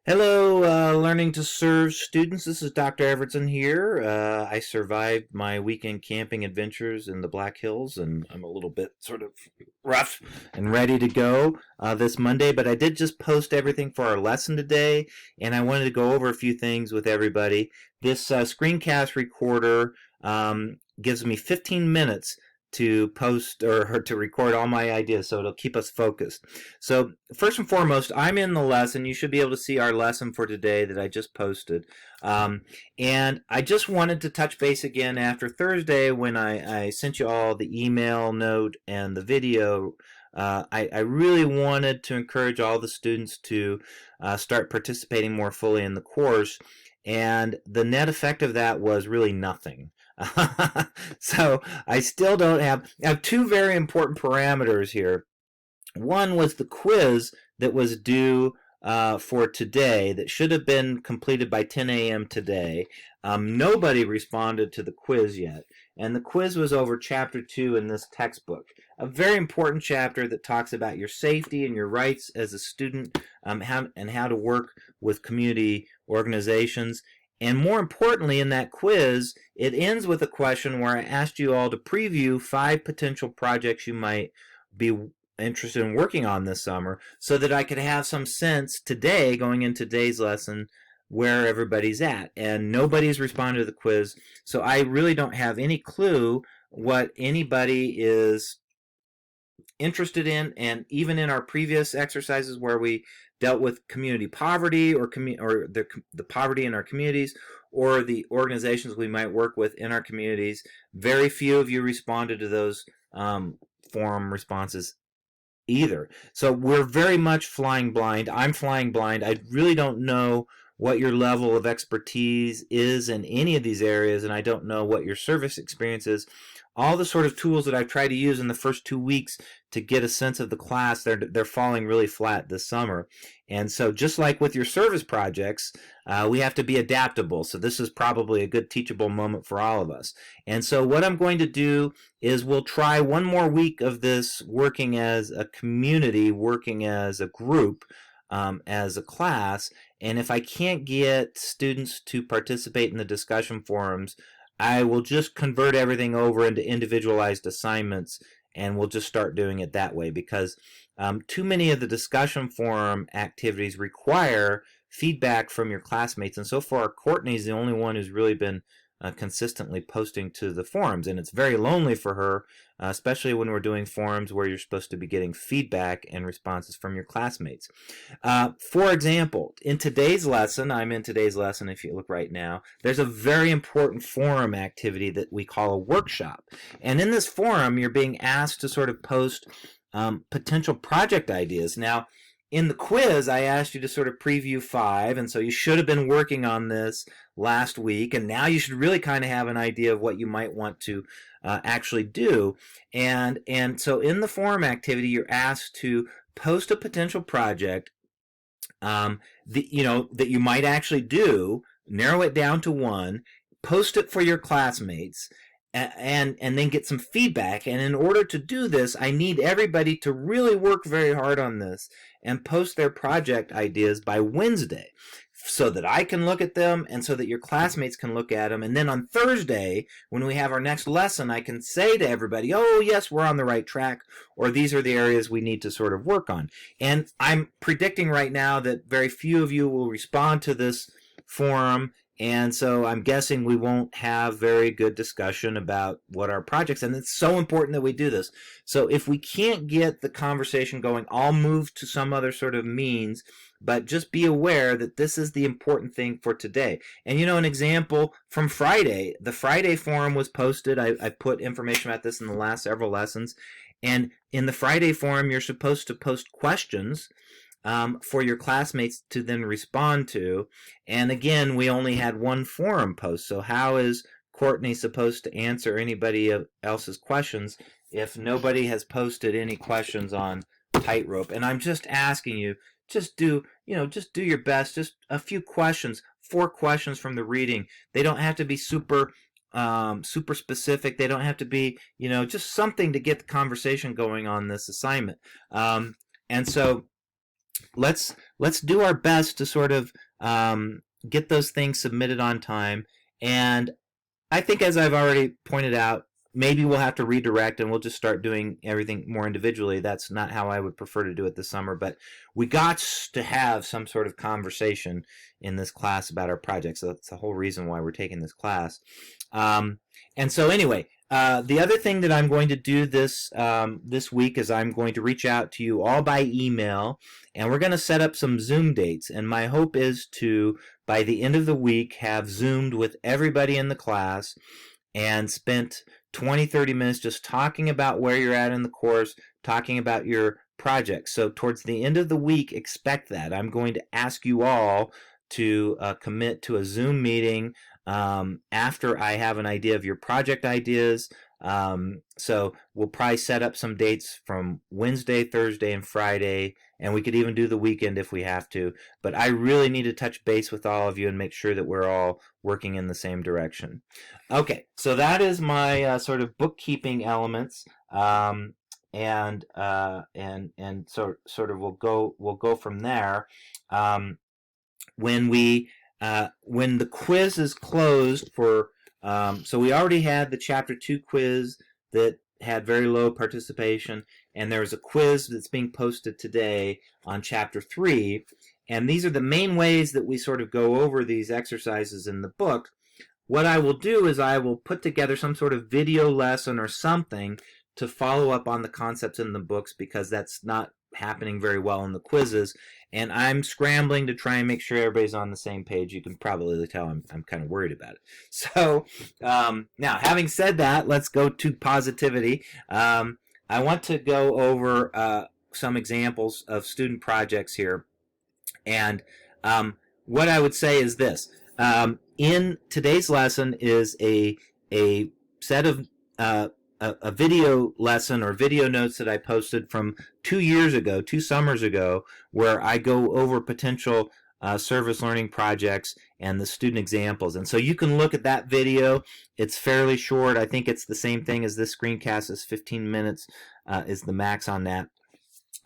Hello, Learning to Serve students. This is Dr. Evertson here. I survived my weekend camping adventures in the Black Hills, and I'm a little bit sort of rough and ready to go this Monday. But I did just post everything for our lesson today, and I wanted to go over a few things with everybody. This screencast recorder gives me 15 minutes to post or to record all my ideas, so it'll keep us focused. So first and foremost, I'm in the lesson. You should be able to see our lesson for today that I just posted. And I just wanted to touch base again after Thursday when I sent you all the email note and the video. I really wanted to encourage all the students to start participating more fully in the course. And the net effect of that was really nothing. So I still don't I have two very important parameters here. One was the quiz that was due for today that should have been completed by 10 a.m. today. Nobody responded to the quiz yet. And the quiz was over chapter 2 in this textbook. A very important chapter that talks about your safety and your rights as a student, and how to work with community organizations. And more importantly, in that quiz, it ends with a question where I asked you all to preview 5 potential projects you might be interested in working on this summer, so that I could have some sense today, going into today's lesson, where everybody's at. And nobody's responded to the quiz, so I really don't have any clue what anybody is interested in. And even in our previous exercises where we dealt with community poverty, or the poverty in our communities, or the organizations we might work with in our communities, very few of you responded to those forum responses either. So we're very much flying blind. I'm flying blind. I really don't know what your level of expertise is in any of these areas, and I don't know what your service experience is. All the sort of tools that I've tried to use in the first 2 weeks to get a sense of the class, they're falling really flat this summer. And so just like with your service projects, we have to be adaptable. So this is probably a good teachable moment for all of us. And so what I'm going to do is we'll try one more week of this working as a community, working as a group, as a class. And if I can't get students to participate in the discussion forums, I will just convert everything over into individualized assignments, and we'll just start doing it that way, because too many of the discussion forum activities require feedback from your classmates. And so far, Courtney's the only one who's really been consistently posting to the forums, and it's very lonely for her, especially when we're doing forums where you're supposed to be getting feedback and responses from your classmates. For example, in today's lesson, I'm in today's lesson, if you look right now, there's a very important forum activity that we call a workshop. And in this forum, you're being asked to sort of post potential project ideas. Now, in the quiz, I asked you to sort of preview 5, and so you should have been working on this last week, and now you should really kind of have an idea of what you might want to actually do. And so in the forum activity, you're asked to post a potential project that you might actually do, narrow it down to 1, post it for your classmates, and then get some feedback. And in order to do this, I need everybody to really work very hard on this and post their project ideas by Wednesday, so that I can look at them and so that your classmates can look at them. And then on Thursday, when we have our next lesson, I can say to everybody, oh, yes, we're on the right track, or these are the areas we need to sort of work on. And I'm predicting right now that very few of you will respond to this forum, and so I'm guessing we won't have very good discussion about what our projects, and it's so important that we do this. So if we can't get the conversation going, I'll move to some other sort of means, but just be aware that this is the important thing for today. And an example from Friday, the Friday forum was posted. I put information about this in the last several lessons. And in the Friday forum, you're supposed to post questions for your classmates to then respond to. And again, we only had 1 forum post. So how is Courtney supposed to answer anybody else's questions if nobody has posted any questions on Tightrope? And I'm just asking you, just do your best. Just a few questions, 4 questions from the reading. They don't have to be super specific. They don't have to be, just something to get the conversation going on this assignment. And so let's let's do our best to sort of get those things submitted on time. And I think, as I've already pointed out, maybe we'll have to redirect and we'll just start doing everything more individually. That's not how I would prefer to do it this summer, but we got to have some sort of conversation in this class about our projects. So that's the whole reason why we're taking this class. And so anyway, the other thing that I'm going to do this week is I'm going to reach out to you all by email, and we're going to set up some Zoom dates. And my hope is to, by the end of the week, have Zoomed with everybody in the class and spent 20-30 minutes just talking about where you're at in the course, talking about your project. So towards the end of the week, expect that. I'm going to ask you all to commit to a Zoom meeting after I have an idea of your project ideas. So we'll probably set up some dates from Wednesday, Thursday, and Friday, and we could even do the weekend if we have to. But I really need to touch base with all of you and make sure that we're all working in the same direction. Okay, so that is my sort of bookkeeping elements, and so sort of we'll go from there. When the quiz is closed for, so we already had the Chapter 2 quiz that had very low participation, and there's a quiz that's being posted today on Chapter 3, and these are the main ways that we sort of go over these exercises in the book. What I will do is I will put together some sort of video lesson or something to follow up on the concepts in the books, because that's not happening very well in the quizzes, and I'm scrambling to try and make sure everybody's on the same page. You can probably tell I'm kind of worried about it. So now, having said that, let's go to positivity. I want to go over some examples of student projects here, and what I would say is this. In today's lesson is a set of a video lesson or video notes that I posted from 2 summers ago, where I go over potential service learning projects and the student examples. And so you can look at that video. It's fairly short. I think it's the same thing as this screencast. Is 15 minutes is the max on that.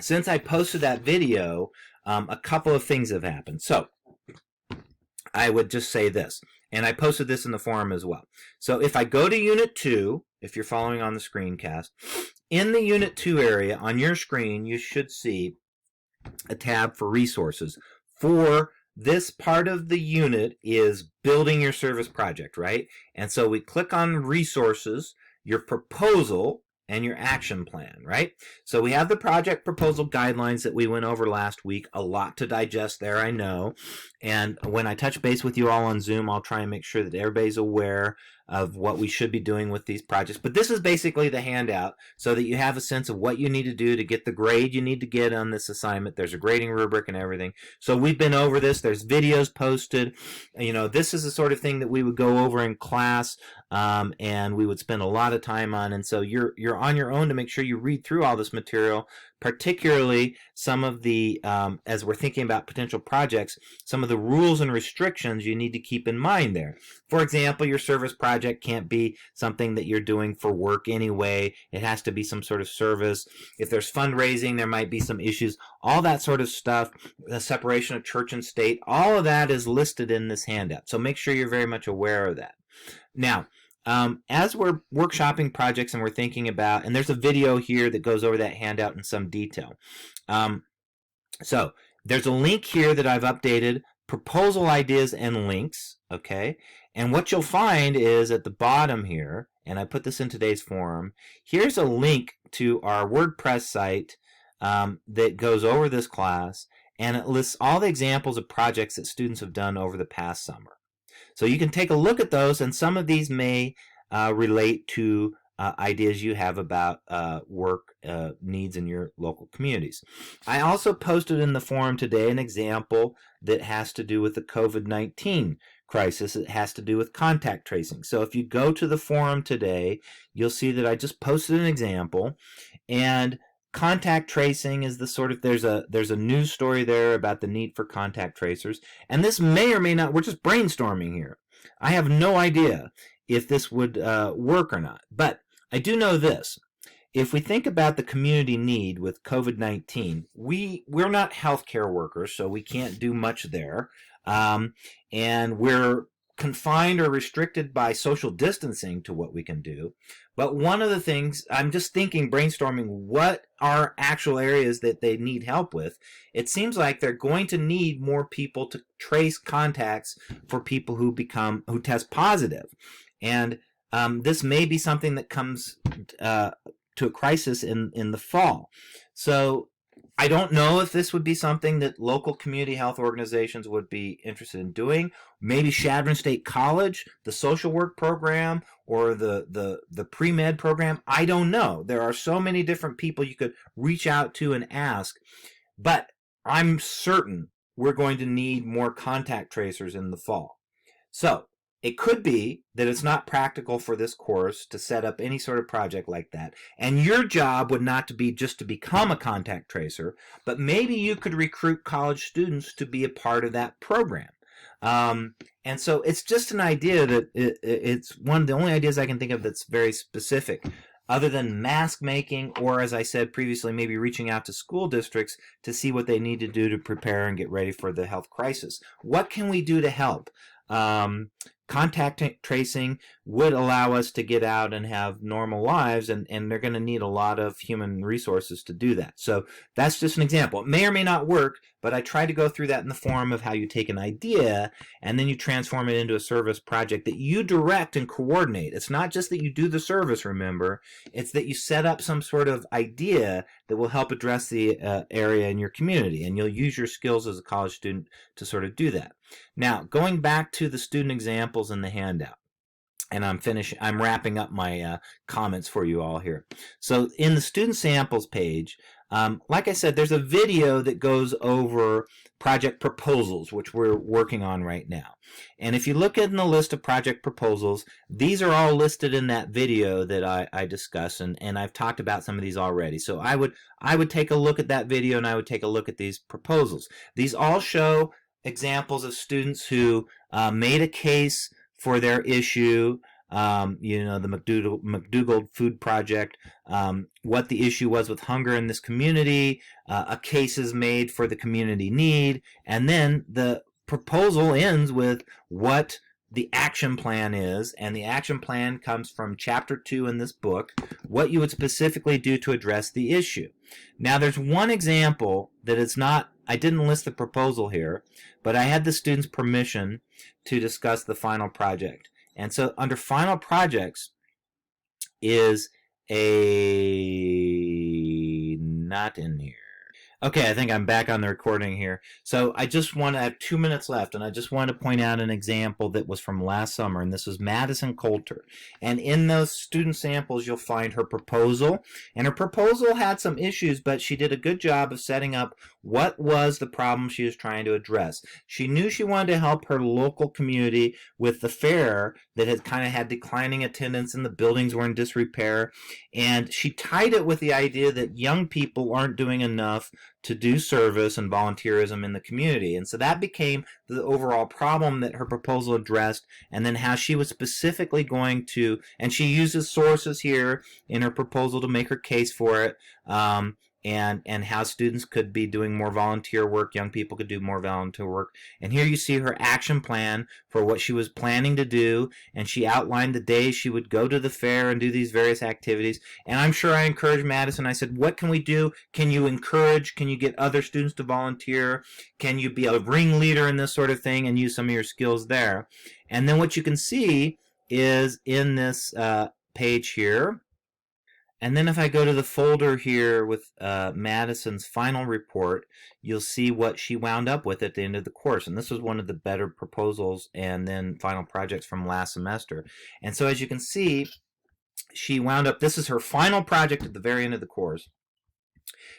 Since I posted that video, a couple of things have happened. So I would just say this, and I posted this in the forum as well. So if I go to Unit 2, if you're following on the screencast, in the Unit 2 area on your screen, you should see a tab for resources. For this part of the unit is building your service project, right? And so we click on resources, your proposal, and your action plan, right? So we have the project proposal guidelines that we went over last week. A lot to digest there, I know. And when I touch base with you all on Zoom, I'll try and make sure that everybody's aware of what we should be doing with these projects. But this is basically the handout so that you have a sense of what you need to do to get the grade you need to get on this assignment. There's a grading rubric and everything. So we've been over this. There's videos posted. You know, this is the sort of thing that we would go over in class, and we would spend a lot of time on. And so you're on your own to make sure you read through all this material, particularly some of the, as we're thinking about potential projects, some of the rules and restrictions you need to keep in mind there. For example, your service project can't be something that you're doing for work anyway. It has to be some sort of service. If there's fundraising, there might be some issues. All that sort of stuff, the separation of church and state, all of that is listed in this handout. So make sure you're very much aware of that. Now, as we're workshopping projects and we're thinking about, and there's a video here that goes over that handout in some detail. So there's a link here that I've updated, proposal ideas and links, okay? And what you'll find is at the bottom here, and I put this in today's forum, here's a link to our WordPress site that goes over this class, and it lists all the examples of projects that students have done over the past summer. So you can take a look at those, and some of these may relate to ideas you have about work needs in your local communities. I also posted in the forum today an example that has to do with the COVID-19 crisis. It has to do with contact tracing. So if you go to the forum today, you'll see that I just posted an example, and contact tracing is the sort of, there's a news story there about the need for contact tracers, and this may or may not, we're just brainstorming here. I have no idea if this would work or not, but I do know this. if we think about the community need with COVID-19, we're not healthcare workers, so we can't do much there. And we're confined or restricted by social distancing to what we can do. But one of the things, I'm just thinking, brainstorming, what are actual areas that they need help with? It seems like they're going to need more people to trace contacts for people who test positive. And this may be something that comes to a crisis in the fall. So I don't know if this would be something that local community health organizations would be interested in doing. Maybe Chadron State College, the social work program, or the pre-med program. I don't know. There are so many different people you could reach out to and ask. But I'm certain we're going to need more contact tracers in the fall. So it could be that it's not practical for this course to set up any sort of project like that. And your job would not to be just to become a contact tracer, but maybe you could recruit college students to be a part of that program. And so it's just an idea that it's one of the only ideas I can think of that's very specific, other than mask making, or as I said previously, maybe reaching out to school districts to see what they need to do to prepare and get ready for the health crisis. What can we do to help? Contact tracing would allow us to get out and have normal lives, and they're going to need a lot of human resources to do that. So that's just an example. It may or may not work, but I try to go through that in the form of how you take an idea and then you transform it into a service project that you direct and coordinate. It's not just that you do the service, remember. It's that you set up some sort of idea that will help address the area in your community, and you'll use your skills as a college student to sort of do that. Now, going back to the student examples in the handout, and I'm wrapping up my comments for you all here. So in the student samples page, like I said, there's a video that goes over project proposals, which we're working on right now. And if you look in the list of project proposals, these are all listed in that video that I discussed, and I've talked about some of these already. So I would take a look at that video, and I would take a look at these proposals. These all show examples of students who made a case for their issue, the McDougald Food Project, what the issue was with hunger in this community, a case is made for the community need, and then the proposal ends with what the action plan is, and the action plan comes from chapter 2 in this book, what you would specifically do to address the issue. Now there's one example that is not, I didn't list the proposal here, but I had the students' permission to discuss the final project. And so under final projects is not in here. Okay, I think I'm back on the recording here. So I have 2 minutes left, and I just want to point out an example that was from last summer, and this was Madison Coulter. And in those student samples, you'll find her proposal. And her proposal had some issues, but she did a good job of setting up what was the problem she was trying to address. She knew she wanted to help her local community with the fair that had kind of had declining attendance and the buildings were in disrepair. And she tied it with the idea that young people aren't doing enough to do service and volunteerism in the community. And so that became the overall problem that her proposal addressed, and then how she was specifically going to, and she uses sources here in her proposal to make her case for it, and how students could be doing more volunteer work, young people could do more volunteer work. And here you see her action plan for what she was planning to do, and she outlined the days she would go to the fair and do these various activities. And I'm sure I encouraged Madison. I said, what can we do? Can you get other students to volunteer? Can you be a ringleader in this sort of thing and use some of your skills there? And then what you can see is in this page here, and then if I go to the folder here with Madison's final report, you'll see what she wound up with at the end of the course. And this was one of the better proposals and then final projects from last semester. And so as you can see, she wound up, this is her final project at the very end of the course.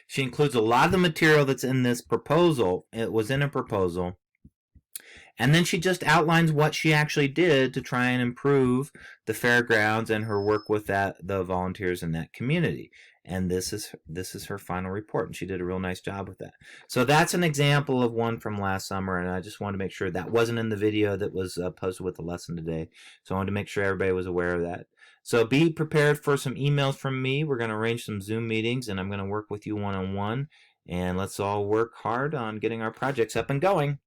She includes a lot of the material that's in this proposal. It was in a proposal. And then she just outlines what she actually did to try and improve the fairgrounds and her work with the volunteers in that community. And this is her final report, and she did a real nice job with that. So that's an example of one from last summer, and I just wanted to make sure that wasn't in the video that was posted with the lesson today. So I wanted to make sure everybody was aware of that. So be prepared for some emails from me. We're going to arrange some Zoom meetings, and I'm going to work with you one-on-one. And let's all work hard on getting our projects up and going.